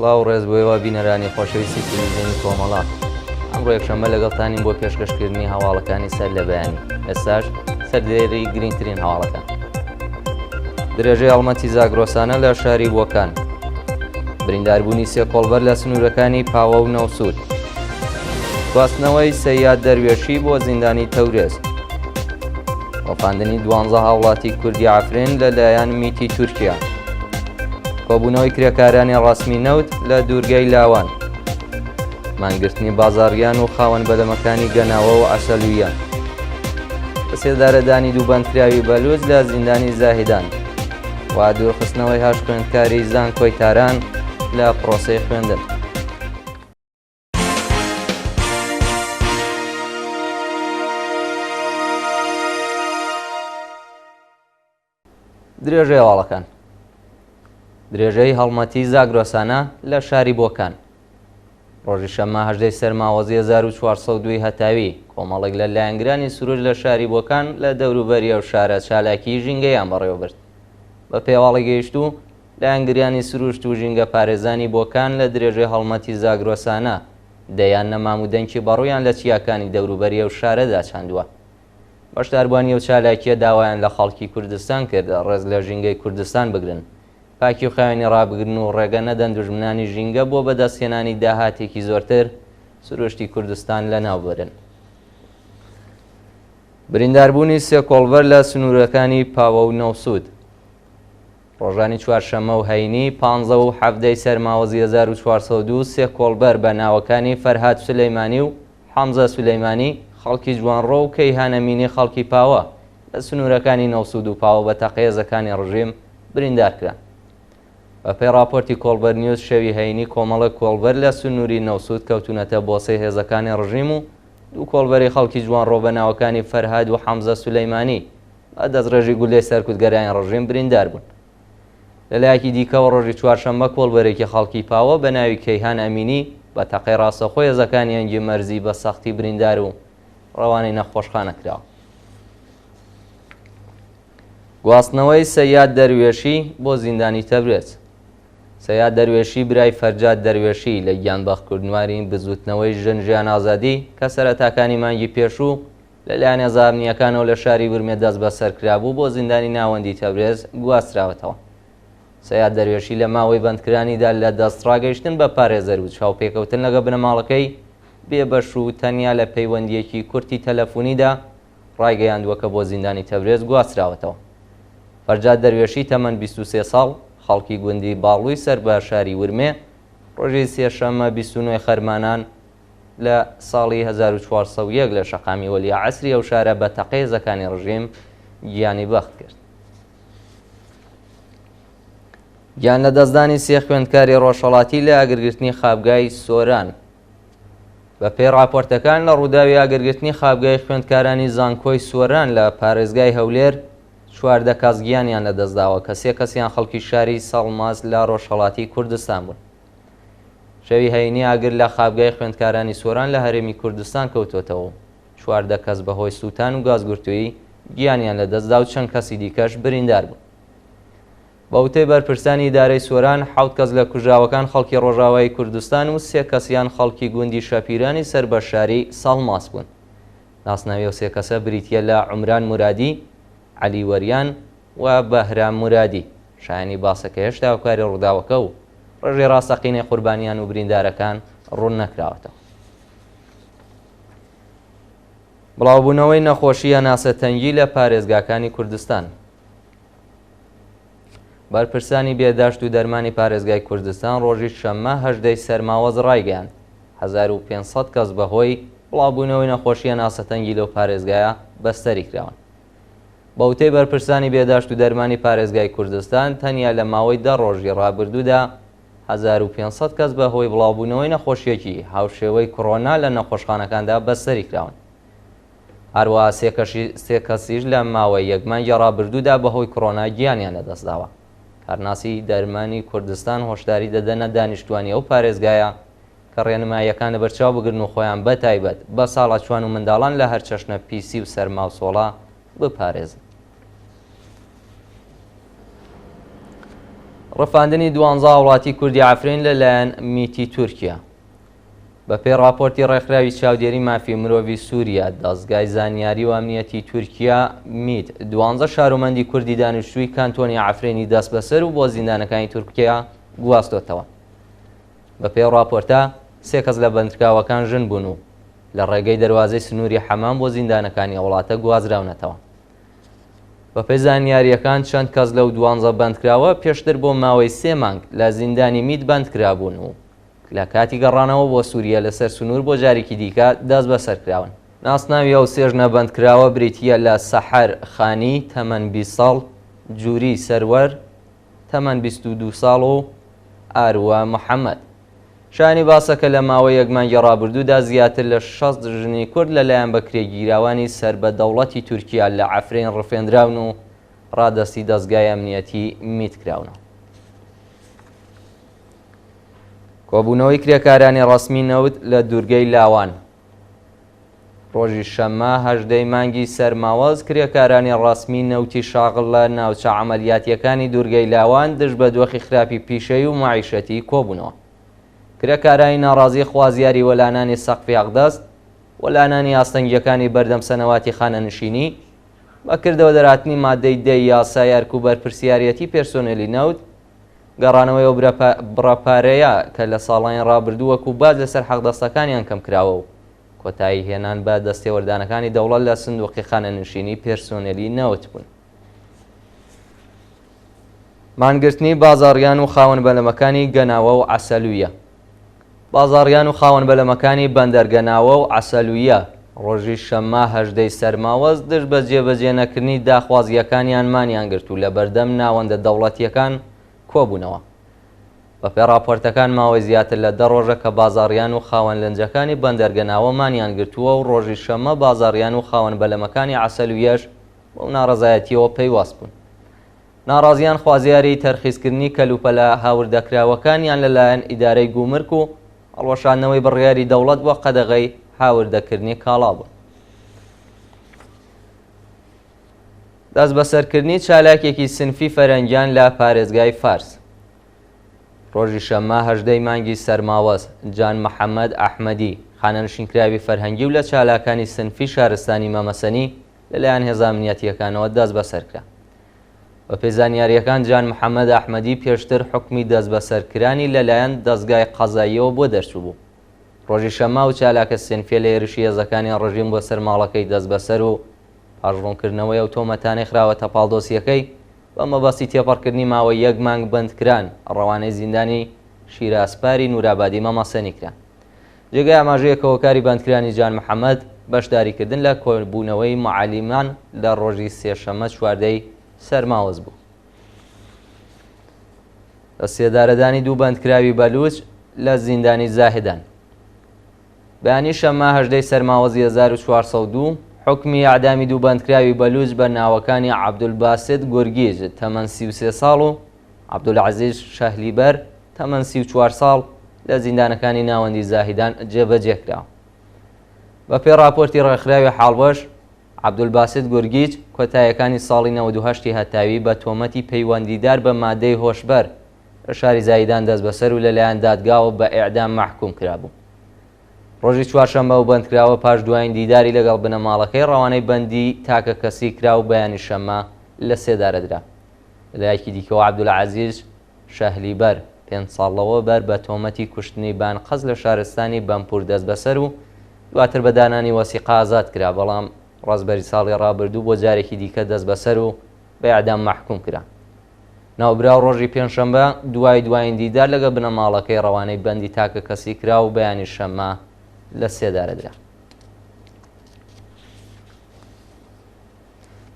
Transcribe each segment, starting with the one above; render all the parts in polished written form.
سڵاو ڕێزبوویەوە بینەرانی خۆشەویستی تەلەڤیزیۆنی کۆمەڵە. ئەمڕۆ یەکشەممە لەگەڵتانین بۆ پێشکەشکردنی هەواڵەکانی سەر لە بەیانی. ئێستاش سەردێری گرنگترین هەواڵەکان. درێژەی هەڵمەتی زاگرۆسانە لە شاری بۆکان. برینداربوونی سێ کۆڵبەر لە سنوورەکانی پاوە و نەوسود. گواستنەوەی سەیاد دەروێشی بۆ زیندانی تەورێز. ڕەپاندنی 12 هاوڵاتی کوردی ئافرین لەلایەن میتی تورکیا. کۆبوونەوەی کرێکارانی ڕاسمی نەوت لە دوورگەی لاوان. مانگرتنی بازاڕیان و خاوەن بەلەمەکانی گەناوە و عەسەلویان. بەسێدارەدانی دووبەندکراوی بەلووز لە زیندانی زاهیدان. وا دوورخستنەوەی 8 خوێندکاری زانکۆی تاران لە پرۆسەی خوێندن. درێژەی هەواڵەکان. درێژەی هەڵمەتی زاگرۆسانە لە شاری بۆکان. ڕۆژی شەممە 18 سەرماوەزی 1402 هەتاوی کۆمەڵێک لە لایەنگرانی سروش لە شاری بۆکان لە دەوروبەری ئەو شارە چالاکی ژینگەیان بەڕێوەبرد. بە پێواڵی گەیشت و لایەنگریانی سروشت و ژینگە پارێزانی بۆکان لە درێژەی هەڵمەتی زاگرۆسانە دەیان نەمام و دەنگی بەڕوویان لە چیاکانی دەوروبەری ئەو شارەدا چاندووە. بەشداربوانی ئەو چالاکیە داوایان لە خەڵکی کوردستان کرد ڕێز لە ژینگەی کوردستان بگرن، پاکی و خاوێنی ڕابگرن و ڕێگە نەدەن دوژمنانی ژینگە بۆ بەدەستهێنانی داهاتێکی زۆرتر سروشتی کوردستان لەناوبەرن. برینداربوونی سێ کۆڵبەر لە سنوورەکانی پاوە و نەوسود. ڕۆژانی چوارشەممە و هەینی 15 و 17 سەرماوەزی 1402 سێ کۆڵبەر بە ناوەکانی فەرهاد سولەیمانی و حەمزە سولەیمانی خەڵکی جوانڕۆ و کەیهان ئەمینی خەڵکی پاوە لە سنوورەکانی نەوسود و پاوە بە تەقەیەزەکانی ڕژیم بریندارکران. بە پێی راپۆرتی کۆڵبەر نیوز شەوی هەینی کۆمەڵە کۆڵبەر لە سنووری نەوسود کەوتونەتە بۆسەی هێزەکانی ڕژیم و دوو کۆڵبەری خەڵکی جوانڕۆ بە ناوەکانی فەرهاد و حەمزە سولەیمانی بە دەستڕێژی گولەی سەرکوتگەرانی ڕژیم بریندار بوون. لەلایەکی دیکەوە ڕۆژی چوارشەممە کۆڵبەرێکی خەڵکی پاوە بە ناوی کەیهان ئەمینی بە تەقەی ڕاستەخۆی هێزەکانی ئەنگی مەرزی بە سەختی بریندار و ڕەوانەی نەخۆشخانە کراوە. گواستنەوەی سەیاد دەروێشی بۆ زیندانی تەبرێز. سەیاد دەروێشی برای فەرجاد دەروێشی لە گیانبەختکردنواری بزوتنەوەی ژن ئازادی کە سەرەتاکانی مانگی پێشوو لەلایەن هێزە ئەمنیەکانەوە لە شاری ورمێ دەست بەسەر کرابوو بۆ زیندانی ناوەندی تەبرێز گواستراوەتەوە. سەیاد دەروێشی لە ماوەی بەندکرانیدا لە دەستڕاگەیشتن بە پارێزەر و چاوپێکەوتن لەگە بنەماڵەکەی بێبەش و تەنیا لە پەیوەندیەکی کورتی تەلەفۆنیدا ڕایگەیاندووە کە بۆ زیندانی تەبرێز گواستراوەتەوە. فەرجاد دەروێشی تەمەن 23 ساڵ خەڵکی گوندی باڵووی سەر بە شاری ورمێ ڕۆژی سێشەممە 29 خەرمانان لە ساڵی 1401 لە شەقامی وەلی عەسری ئەو شارە بە تەقەیەزەکانی ڕژیم گیانی بەخت کرد. گیان لە دەستدانی سێ خوێندکاری ڕۆژهەڵاتی لە ئاگرگرتنی خابگای سۆران. بە پێی راپۆرتەکان لە ڕووداوی ئاگرگرتنی خابگای خوێندکارانی زانکۆی سۆران لە پارێزگای هەولێر 14 کەس گیانیان لەدەستداوە کە 3 کەسیان خەڵکی شاری سەڵماز لە ڕۆژهەڵاتی کوردستان بوون. شەوی هەینی ئاگر لە خابگای خوێندکارانی سۆران لە هەرێمی کوردستان کەوتۆتەوە. 14 کەس بەهۆی سووتان و گازگورتووی گیانیان لەدەستدا و چەند کەسی دیکەش بریندار بوون. بەوتەی بەرپرسانی ئیدارەی سۆران 7 کەس لە کوژراوەکان خەڵکی ڕۆژاوایی کوردستان و 3 کەسیان خەڵکی گوندی شەپیرانی سەر بە شاری سەڵماس بوون. ناسناوی ئەو 3 کەسە بریتیە لە عومران مورادی، عەلی وەریان و بەهرام مورادی. شایانی باسەکە هێشتا هاوکاری ڕووداوەکە و ڕێژەی ڕاستەقینەی قوربانیان و بریندارەکان ڕوون نەکراوەتەوە. بڵاوبوونەوەی نەخۆشیە ناسەتەنگی لە پارێزگاکانی کوردستان. بەرپرسانی بێداشت و دەرمانی پارێزگای کوردستان ڕۆژی شەممە 18 سەرماوەز ڕایگەیاند 1500 کەس بەهۆی بڵاوبوونەوەی نەخۆشیە ناسەتەنگی لەو پارێزگایە بەستەری کراون. بەوتەی بەرپرسانی بێداشت و دەرمانی پارێزگای کوردستان تەنیا لە ماوەی 10 ڕۆژی ڕابردوودا 1500 کەس بەهۆی بڵاوبوونەوەی نەخۆشیەکی هاوشێوەی کۆڕۆنا لە نەخۆشخانەکاندا بەستەری کراون. هەروەها 3 کەسیش لە ماوەی 1 مانگی ڕابردوودا بەهۆی کۆڕۆنا گیانیان لەدەستداوە. کارناسی دەرمانی کوردستان هۆشداری دەدەنە دانیشتوانی ئەو پارێزگایە کە ڕێنماییەکان لەبەرچاو بگرن و خۆیان بەتایبەت بە ساڵاتچوان و منداڵان لە هەر چەشنە پیسی و سەرما و سۆڵا بپارێزن. ڕفاندنی 12 وڵاتی کوردی عەفرین لەلایەن میتی تورکیا. بەپێی راپۆرتی ڕێکخراوی چاودێری مافی مرۆڤی سووریا، دەستگای زانیاری و ئەمنیەتی تورکیا میت 12 شارۆمەندی کوردی دانیشتووی کانتۆنی عەفرینی دەست بەسەر و بۆ زیندانەکانی تورکیا گواستۆتەوە. بەپێی راپۆرتە 3 کەس لە بەندکراوەکان ژن بوون و لە ڕێگەی دەواازەی سنووری حەمام بۆ زیندانەکانی وڵاتە گوازراونەتەوە. بەپێی زانیاریەکان چەند کەس لەو 12 بەندکراوە پێشتر بۆ ماوەی 3 مانگ لە زیندانی میت بەندکرابوون و لە کاتی گەڕانەوە بۆ سووریا لەسەر سنوور بۆ جارێکی دیکە دەست بەسەرکراون. ناسناوی ئەو سێژنە بەندکراوە بریتیە لە سەحەر خانی تەمەن 20 ساڵ، جووری سەروەر تەمەن 22 ساڵ و ئاروە محەممەد. شانی باسەکە لە ماوەی یەک مانگی ڕابردوودا زیاتر لە 60 ژنی کورد لەلایەن بەکرێگیراوانی سربەدەوڵەتی تورکیا لە عەفرین ڕفێنراون و ڕادەستی دەستگای ئەمنیەتی میت کراونەوە. کۆبوونەوەی کرێکارانی ڕەسمی نەوت لە دوورگەی لاوان. ڕۆژی شەممە 18 مانگی سەرماوەز کرێکارانی ڕەسمی نەوتی شاغڵ لە ناوچە عەمەلیاتیەکانی دوورگەی لاوان دژ بە دۆخی خراپی پیشەی و معیشەتی کۆبوونەوە. کرێکارانی ناڕازی خوازیاری وەلانانی سەقفی ئەقدەست، وەلانانی ئاستەنگیەکانی بەردەم سەنەواتی خانەنشینی بەکردەوە دەرهاتنی مادەی 10 یاسای ئەرکوبەر پرسیارەتی پێرسۆنێلی نەوت، گەڕانەوەی ئەو بڕەپارەیە کە لە ساڵانی ڕابردوو وەکو باز لەسەر حەقدەستەکانیان کەم کراوە و کۆتایی هێنان بە دەستێوەردانەکانی دەوڵەت لە سندوقی خانەنشینی پێرسۆنێلی نەوت بوون. مانگرتنی بازاڕیان و خاوەن بەلەمەکانی گەناوە و عەسەلویە. بازاڕیان و خاوەن بەلەمەکانی بەندەرگەناوە و عەسەلویە ڕۆژی شەممە 18 سەرماوەز دژ بە جێبەجێ نەکردنی داخوازیەکانیان مانیان گرت و لە بەردەم ناوەندە دەوڵەتیەکان کۆبوونەوە. بەپێی راپۆرتەکان ماوەی زیاتر لە 10 ڕۆژە کە بازاڕیان و خاوەن لەنجەکانی بەندەرگەناوە مانیان گرتووە و ڕۆژی شەممە بازاڕیان و خاوەن بەلەمەکانی عەسەلویەش بەو ناڕەزایەتیەوە پەیوەست بوون. ناڕازیان خوازیاری تەرخیصکردنی کەلوپەلە هاوردەکراوەکانیان لەلایەن ئیدارەی گومرک و هەڵوەشاندنەوەی بڕیاری دەوڵەت بۆ قەدەغەی هاوردەکردنی کاڵا بوون. دەست بەسەرکردنی چالاکێکی سنفی فەرەنگیان لە پارێزگای فارس. ڕۆژی شەممە 18 مانگی سەرماوەز جان محەممەد ئەحمەدی خانەنشینکراوی فەرهەنگی و لە چالاکانی سنفی شارستانی مەمەسەنی لەلایەن هێزە ئەمنیەتیەکانەوە دەست بەسەرکرا. بەپێی زانیاریەکان جان محەممەد ئەحمەدی پێشتر حکمی دەست بەسەرکرانی لەلایەن دەستگای قەزاییەوە بۆ دەرچوو بوو. ڕۆژی شەممە و چالاکە سنفێ لە هێرشی هێزەکانی ڕژیم بۆ سەر ماڵەکەی دەست بەسەر و پاژڕوونکردنەوەی ئەو تۆمەتانەی خراوەتە پاڵدۆسیەکەی بە مەبەستی تێپەڕکردنی ماوەی 1 مانگ بەندکران ڕەوانەی زیندانی شیراسپاری نورابادی مەمەسەنی کرا. جێگای ئاماژەیە کەوەکاری بەندکرانی جان محەممەد بەشداریکردن لە کۆبوونەوەی معالیمان لە ڕۆژی سێشەممە 14 سەرماوەز بوو. لە سێدارەدانی 2 بەندکراوی بەلوچ لە زیندانی زاهدان. بەیانی شەممە 18 سەرماوەزی 1402 حکمی ئەعدامی 2 بەندکراوی بەلوچ بە ناوەکانی عەبدولباسط گورگیج تەمەن 33 ساڵ و عەبدولعەزیز شەهلیبەر تەمەن 34 ساڵ لە زیندانەکانی ناوەندی زاهدان جێبەجێ کراوە. بەپێی راپۆرتی ڕێکخراوی حاڵبەش، عەبدولباسط گورگیج کۆتاییەکانی ساڵی 98 هەتاوی بە تۆمەتی پەیوەندیدار بە مادەی هۆشبەر لە شاری زاهدان دەست بەسەر و لەلایەن دادگاوە بە ئیعدام مەحکوم کرابوو. ڕۆژی چوارشەممە و بەندکراوە پاش دوایین دیداری لەگەڵ بنەماڵەکەی ڕەوانەی بەندی تاکە کەسی کرا و بەیانی شەممە لە سێدارەدرا. لەلایەکی دیکەوە عەبدولعەزیز شەهلیبەر 5 ساڵەوە بەر بە تۆمەتی کوشتنی بانقەز لە شارستانی بەمپور دەست بەسەر و دواتر بە دانانی وەسیقە ئازاد کرا، بەڵام ڕازبەری ساڵی ڕابردوو بۆ جارێکی دیکە دەست بەسەر و بە ئیعدام مەحکوم کرا. ناوبراو ڕۆژی پێنجشەممە دوایین دیدار لەگە بنەماڵەکەی ڕەوانەی بەندی تاکە کەسی کرا و بەیانی شەممە لە سێدارەدرا.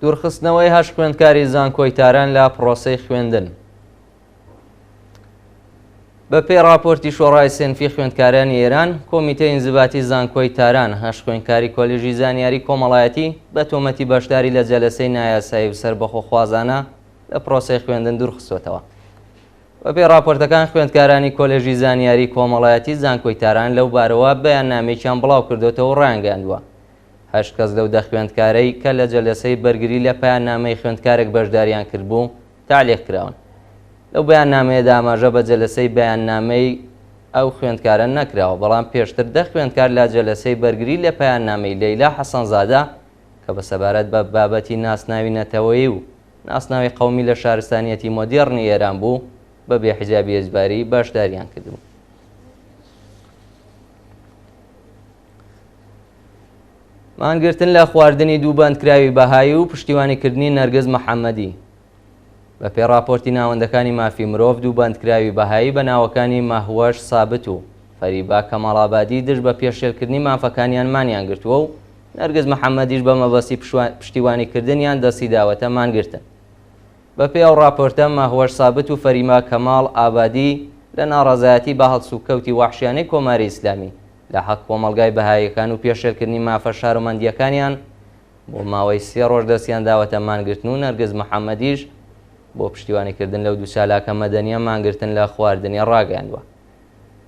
دوورخستنەوەی 8 خوێندکاری زانکۆی تاران لە پرۆسەی خوێندن. بەپێی راپۆرتی شۆڕای سنفی خوێندکارانی ئێران، کۆمیتەی ئینزیباتی زانکۆی تاران 8 خوێندکاری کۆلیژی زانیاری کۆمەڵایەتی بە تۆمەتی بەشداری لە جەلەسەی نایاسایی و سەربەخۆخوازانە لە پرۆسەی خوێندن دوورخستوتەوە. بەپێی راپۆرتەکان خوێندکارانی کۆلێژی زانیاری کۆمەڵایەتی زانکۆی تاران لەو بارەوە بەیاننامێکیان بڵاو کردوێتەوە و ڕایانگەاندووە. 8 کەس لەو 10 خوێندکارەی کە لە جەلەسەی بەرگری لە پایاننامەی خوێندکارێک بەشداریان کردبوو تعلیق کراون. لەو بەیاننامەیەدا ئاماژە بە جەلسەی بەیاننامەی ئەو خوێندکارە نەکراوە، بەڵام پێشتر 10 خوێندکار لە جەلسەی بەرگری لە پەیامنامەی لەیلا حەسەنزادە کە بە سەبارەت بە بابەتی ناسناوی نەتەوەیی و ناسناوی قەومی لە شارستانیەتی مۆدێڕنی ئێران بوو بە بێحیجابی ئەجباری باشداریان کردبوو. مانگرتن لە خواردنی دوو بەندکراوی بەهایی و پشتیوانیکردنی نەرگز محەممەدی. بە پێی راپۆرتی ناوەندەکانی مافی مرۆڤ دوو بەندکراوی بەهایی بە ناوەکانی مەهوەش سابت و فەریبا کەماڵابادی دژ بە پێشێلکردنی مافەکانیان مانیان گرتووە و نەرگز محەممەدیش بە مەبەستی پشتیوانیکردنیان دەستی داوەتە مانگرتن. بە پێی ئەو راپۆرتە مەهوەش سابت و فەریما کەماڵ ئابادی لە ناڕەزایەتی بە هەڵسوکەوتی وەحشیانەی کۆماری ئیسلامی لە حەق کۆمەلگای بەهاییەکان و پێشێلکردنی مافە شارۆمەندیەکانیان بۆ ماوەی 3 ڕۆژ دەستیان داوەتە مانگرتن و نەرگز محەممەدیش بۆ پشتیوانیکردن لەو دوو چالاکە مەدەنیە مانگرتن لە خواردنی ڕاگەاندووە.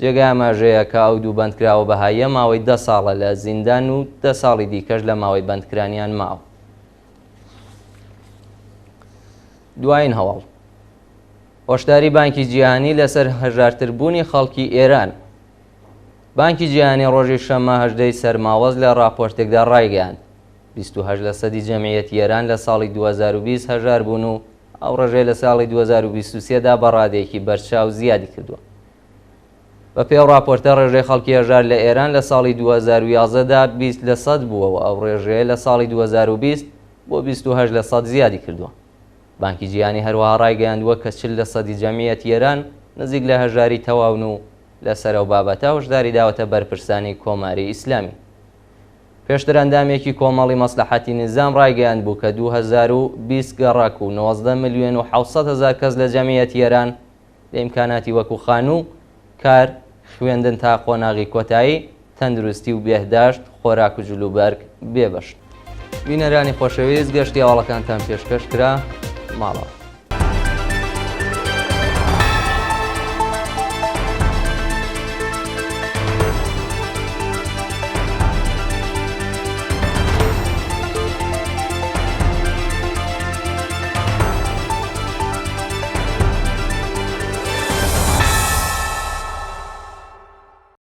جێگای ئاماژەیە کە ئەو دوو بەندکراوە بەهاییە ماوەی 10 ساڵە لە زیندان و 10 ساڵی دیکەش لە ماوەی بەندکرانیان ماوە. دوایین هەواڵ هۆشداری بانکی جیهانی لەسەر هەژارتربوونی خەڵکی ئێران. بانکی جیهانی ڕۆژی شەممە 18 سەرماوەز لە راپۆرتێکدا ڕایگەیاند 28% جەمیعەتی ئێران لە ساڵی 2020 هەژار بوون و ئەو ڕێژەی لە ساڵی 2023دا بە ڕادێکی بەرچاو زیادی کردووە. بە پێی راپۆرتە ڕێژەی خەڵکی هەژار لە ئێران لە ساڵی 2011دا 20% بووەوە، ئەو ڕێژەیە لە ساڵی 2020 بۆ 28% زیادی کردووە. بانکی جیهانی هەروەها ڕایگەیاندووە کە 40% جەمیعەتی ئێران نزیک لە هەژاری تەواون و لەسەر ئەو بابەتە هۆشداری داوەتە بەرپرسانی کۆماری ئیسلامی. پێشتر ئەندامێکی کۆمەڵی مەسلحەتی نظام ڕایگەیاند بوو کە 2020 گەڕاک و 19 ملیۆن و 700 هزار کەس لە جەمیعەتی ئێران لە ئیمکاناتی وەکو خانوو، کار، خوێندن تا قۆناغی کۆتایی، تەندروستی و بێهداشت، خۆراک و جلوبەرگ بێبەش. بینەرانی خۆشەویست گەشتی هەواڵەکانتان پێشکەش کرا ماڵەوە.